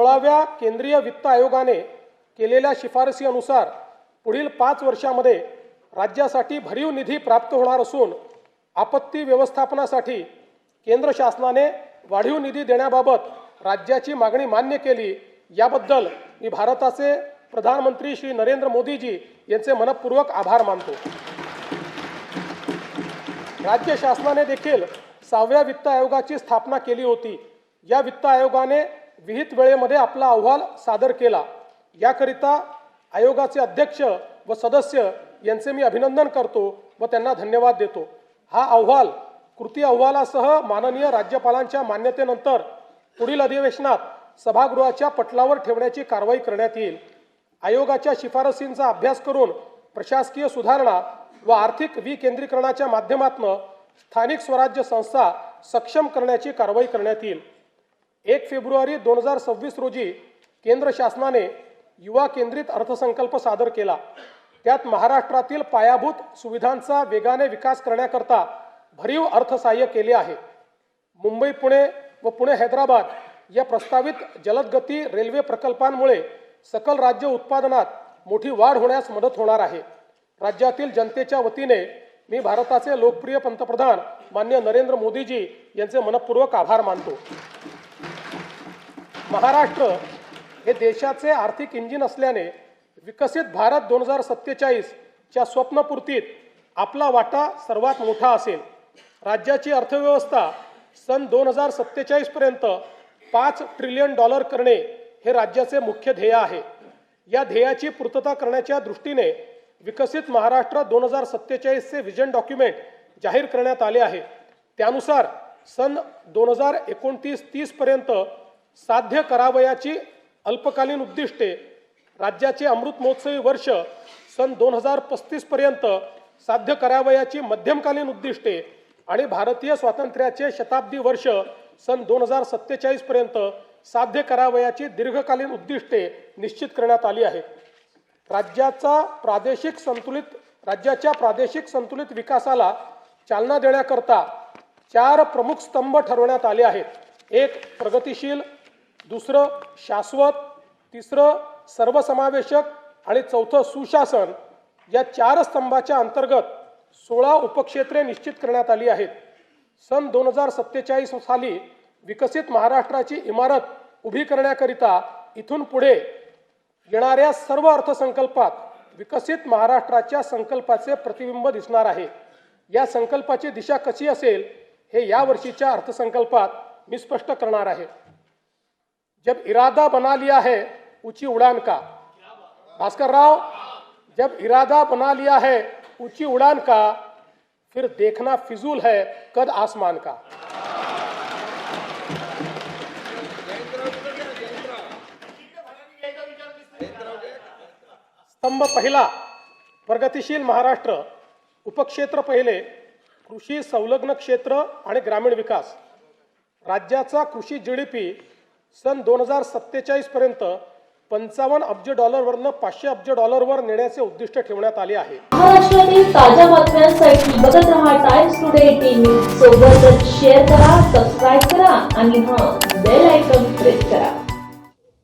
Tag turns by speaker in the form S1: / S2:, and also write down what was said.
S1: 16व्या केंद्रीय वित्त आयोगाने केलेल्या शिफारसीनुसार पुढील 5 वर्षांमध्ये राज्यासाठी भरीव निधी प्राप्त होणार असून आपत्ती व्यवस्थापनासाठी केंद्र शासनाने वाढीव निधी देण्याबाबत राज्याची मागणी मान्य केली। याबद्दल मी भारताचे प्रधानमंत्री श्री नरेंद्र मोदीजी यांचे मनपूर्वक आभार मानतो। राज्य शासनाने देखील 6व्या वित्त आयोगाची स्थापना केली होती। या वित्त आयोगाने विहित वेळेमध्ये आपला अहवाल सादर केला। याकरिता आयोगाचे अध्यक्ष व सदस्य यांचे मी अभिनंदन करतो व त्यांना धन्यवाद देतो। हा अहवाल कृती अहवालासह माननीय राज्यपालांच्या मान्यतेनंतर पुढील अधिवेशनात सभागृहाच्या पटलावर ठेवण्याची कारवाई करण्यात येईल। आयोगाच्या शिफारसींचा अभ्यास करून प्रशासकीय सुधारणा व आर्थिक विकेंद्रीकरणाच्या माध्यमातून स्थानिक स्वराज्य संस्था सक्षम करण्याची कारवाई करण्यात येईल। 1 फेब्रुवारी 2026 रोजी केंद्र शासनाने युवा केंद्रित अर्थसंकल्प सादर केला। त्यात महाराष्ट्रातील पायाभूत सुविधांचा वेगाने विकास करण्याकरता भरीव अर्थसहाय्य केले आहे। मुंबई पुणे व पुणे हैदराबाद या प्रस्तावित जलदगती रेल्वे प्रकल्पांमुळे सकल राज्य उत्पादनात मोठी वाढ होण्यास मदत होणार आहे। राज्यातील जनतेच्या वतीने मी भारताचे लोकप्रिय पंतप्रधान माननीय नरेंद्र मोदीजी यांचे मनपूर्वक आभार मानतो। महाराष्ट्र हे देशाचे आर्थिक इंजिन असल्याने विकसित भारत 2047 च्या स्वप्नपूर्तीत आपला वाटा सर्वात मोठा असेल। राज्याची अर्थव्यवस्था सन 2047 पर्यंत $5 ट्रिलियन करणे हे राज्याचे मुख्य ध्येय आहे। या ध्येयाची पूर्तता करण्याच्या दृष्टीने विकसित महाराष्ट्र 2047 चे विजन डॉक्युमेंट जाहीर करण्यात आले आहे। त्यानुसार सन 2029-30 पर्यंत साध्य करावयाची अल्पकालीन उद्दिष्टे, राज्याचे अमृत महोत्सवी वर्ष सन 2035 पर्यंत साध्य करावयाची मध्यमकालीन उद्दिष्टे आणि भारतीय स्वातंत्र्याचे शताब्दी वर्ष सन 2047 पर्यंत साध्य करावयाची दीर्घकालीन उद्दिष्टे निश्चित करण्यात आली आहेत। राज्याच्या प्रादेशिक संतुलित विकासाला चालना देण्याकरता 4 प्रमुख स्तंभ ठरवण्यात आले आहेत। 1 प्रगतिशील, दुसरं शाश्वत, तिसरं सर्वसमावेशक आणि चौथं सुशासन। या 4 स्तंभाच्या अंतर्गत 16 उपक्षेत्रे निश्चित करण्यात आली आहेत। सन 2047 साली विकसित महाराष्ट्राची इमारत उभी करण्याकरिता इथून पुढे येणाऱ्या सर्व अर्थसंकल्पात विकसित महाराष्ट्राच्या संकल्पाचे प्रतिबिंब दिसणार आहे। या संकल्पाची दिशा कशी असेल हे या वर्षीच्या अर्थसंकल्पात मी स्पष्ट करणार आहे। जब इरादा बना लिया है ऊंची उड़ान का, भास्कर राव, जब इरादा बना लिया है ऊंची उड़ान का, फिर देखना फिजूल है कद आसमान का। स्तंभ पहिला प्रगतिशील महाराष्ट्र, उपक्षेत्र पहिले कृषी संलग्न क्षेत्र आणि ग्रामीण विकास। राज्याचा कृषी जीडीपी सन 2047 पर्यंत $55 अब्ज वरनं $500 अब्ज वर नेण्याचे उद्दिष्ट ठेवण्यात आले आहे।
S2: महाराष्ट्रातील ताज्या बातम्यांसाठी बघत रहा टाइम्स टुडे टीव्ही। सोबतच शेअर करा, सबस्क्राइब करा आणि बेल आयकॉन प्रेस करा।